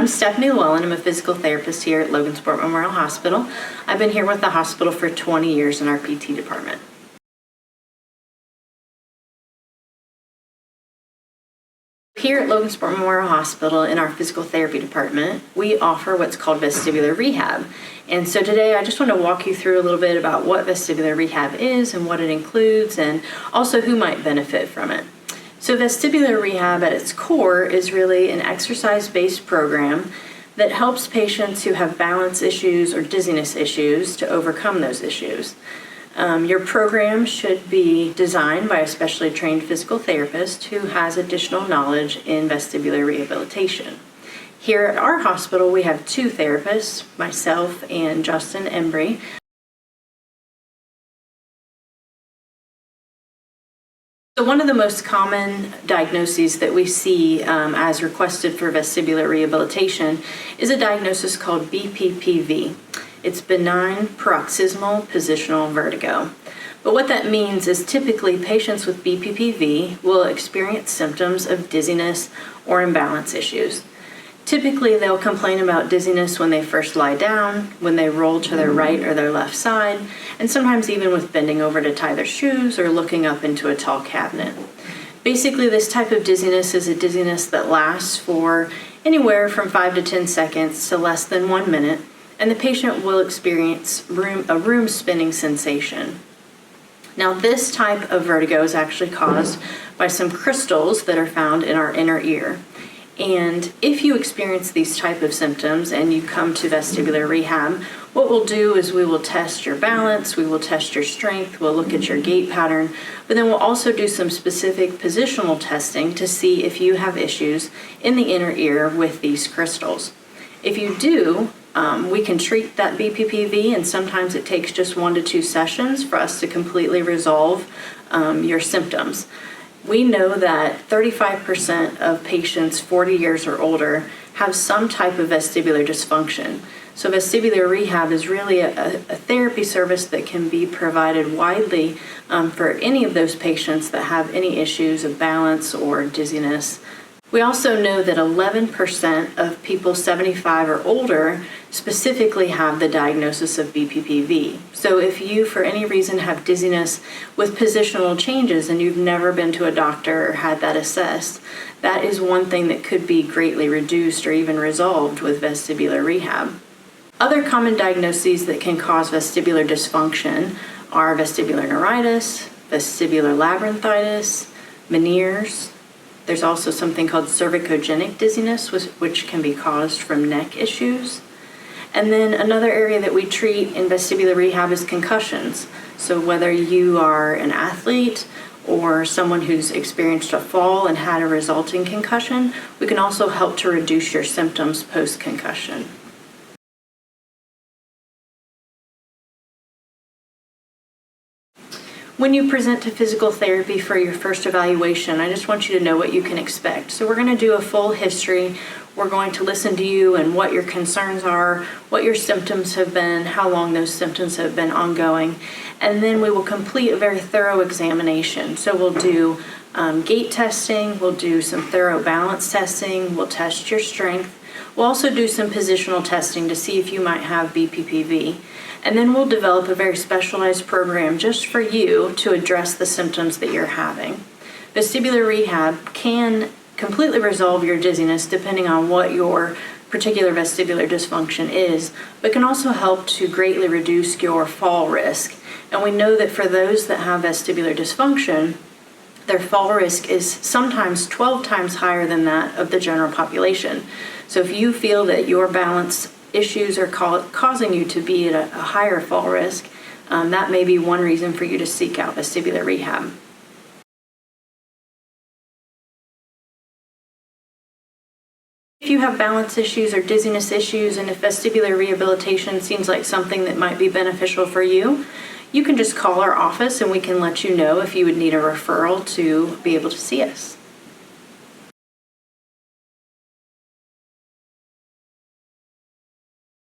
I'm Stephanie Lewellen. I'm a physical therapist here at Logansport Memorial Hospital. I've been here with the hospital for 20 years in our PT department. Here at Logansport Memorial Hospital in our physical therapy department, we offer what's called vestibular rehab. And so today I just want to walk you through a little bit about what vestibular rehab is and what it includes, and also who might benefit from it. So vestibular rehab at its core is really an exercise-based program that helps patients who have balance issues or dizziness issues to overcome those issues. Your program should be designed by a specially trained physical therapist who has additional knowledge in vestibular rehabilitation. Here at our hospital, we have two therapists, myself and Justin Embry. So one of the most common diagnoses that we see as requested for vestibular rehabilitation is a diagnosis called BPPV. It's benign paroxysmal positional vertigo. But what that means is typically patients with BPPV will experience symptoms of dizziness or imbalance issues. Typically, they'll complain about dizziness when they first lie down, when they roll to their right or their left side, and sometimes even with bending over to tie their shoes or looking up into a tall cabinet. Basically, this type of dizziness is a dizziness that lasts for anywhere from 5 to 10 seconds to less than 1 minute, and the patient will experience a room spinning sensation. Now, this type of vertigo is actually caused by some crystals that are found in our inner ear. And if you experience these type of symptoms and you come to vestibular rehab, what we'll do is we will test your balance, we will test your strength, we'll look at your gait pattern, but then we'll also do some specific positional testing to see if you have issues in the inner ear with these crystals. If you do, we can treat that BPPV, and sometimes it takes just 1 to 2 sessions for us to completely resolve your symptoms. We know that 35% of patients 40 years or older have some type of vestibular dysfunction. So vestibular rehab is really a therapy service that can be provided widely for any of those patients that have any issues of balance or dizziness. We also know that 11% of people 75 or older specifically have the diagnosis of BPPV. So if you, for any reason, have dizziness with positional changes and you've never been to a doctor or had that assessed, that is one thing that could be greatly reduced or even resolved with vestibular rehab. Other common diagnoses that can cause vestibular dysfunction are vestibular neuritis, vestibular labyrinthitis, Meniere's. There's also something called cervicogenic dizziness, which can be caused from neck issues. And then another area that we treat in vestibular rehab is concussions. So whether you are an athlete or someone who's experienced a fall and had a resulting concussion, we can also help to reduce your symptoms post-concussion. When you present to physical therapy for your first evaluation, I just want you to know what you can expect. So we're going to do a full history. We're going to listen to you and what your concerns are, what your symptoms have been, how long those symptoms have been ongoing, and then we will complete a very thorough examination. So we'll do gait testing, we'll do some thorough balance testing, we'll test your strength. We'll also do some positional testing to see if you might have BPPV. And then we'll develop a very specialized program just for you to address the symptoms that you're having. Vestibular rehab can completely resolve your dizziness depending on what your particular vestibular dysfunction is, but can also help to greatly reduce your fall risk. And we know that for those that have vestibular dysfunction, their fall risk is sometimes 12 times higher than that of the general population. So if you feel that your balance issues are causing you to be at a higher fall risk, that may be one reason for you to seek out vestibular rehab. If you have balance issues or dizziness issues, and if vestibular rehabilitation seems like something that might be beneficial for you, you can just call our office and we can let you know if you would need a referral to be able to see us.